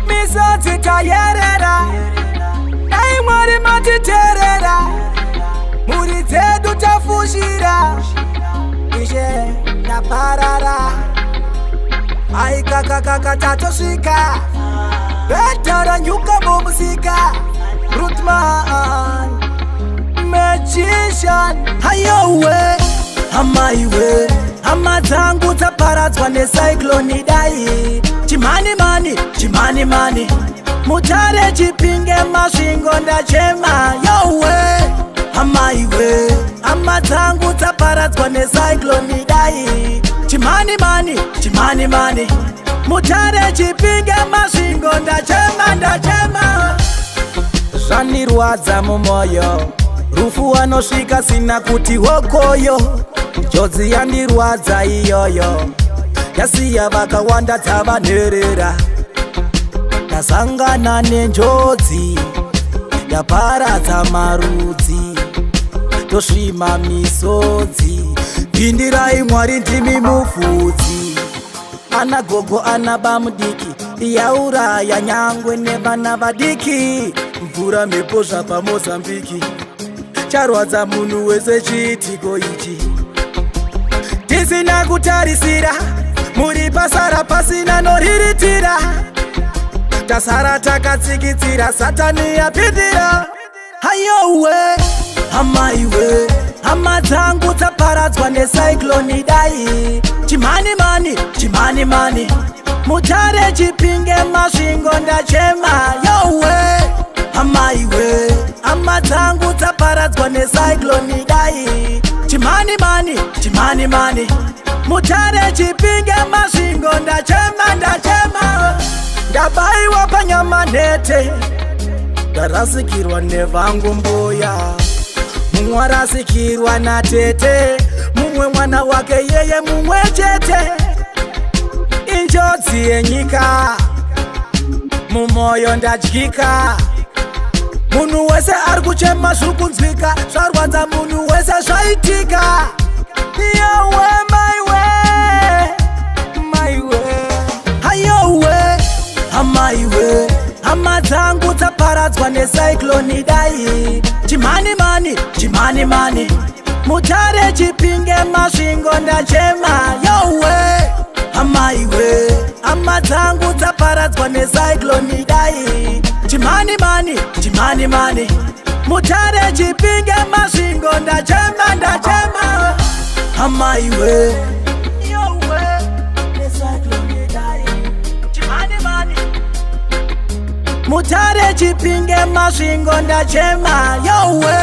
Misoti tayerera Dai mwari matiterera Muri zedu tafushira Ishe na parara Ai kaka tatosika Betara nyuka bomusika Rutman Magician Hayo we Hamaiwe Amazangu taparadzwa necyclone dai Chimani mani Mutare chipinge masvingo ndachema Yowe Hamaiwe Amazangu taparadzwa necyclone dai Chimani mani Mutare chipinge masvingo ndachema Zvanirwadza mumoyo Rufu wanosvika sina kuti hokoyo Njodzi yandirwadza iyoyo Yasiya vakawanda tsavanherera Tasangana nenjodzi Yaparadza marudzi Tosvima misodzi Pindirai mwari ndimi mufudzi Ana gogo ana bamudiki Yauraya nyangwe nevana vadiki Mvura mhepo zvapa Mozambiki Charwadza munhu wese chiitiko ichi Tisina kutarisira Muri pasara pasina noriritira Tasara takatsikitsira Satani yapindira Hayowe Hamaiwe Hama dzangu taparadzwa necyclone dai Chimani mani Mutare chipinge masvingo ndachema Yowe Hamaiwe Hama dzangu taparadzwa necyclone dai Chimani mani Mutare chipinge masvingo ndachema Ndabaiwa panyama nete Ndarasikirwa nevangu mbuya Mumwe arasikirwa natete Mumwe mwana wake yeye mumwe chete Injodzi yenyika Mumoyo ndadyika Munhu wese ari kuchema zvukunzwika Zvarwadza munhu wese zvaitika Yowe maiwe Hayowe Hamaiwe Hama dzangu taparadzwa necyclone dai Chimani mani Mutare chipinge masvingo ndachema Yowe Hamaiwe Hama dzangu taparadzwa necyclone dai Chimani mani Mutare chipinge masvingo ndachema Hamaiwe Yowe Necyclone dai Chimani mani Mutare chipinge masvingo ndachema Yowe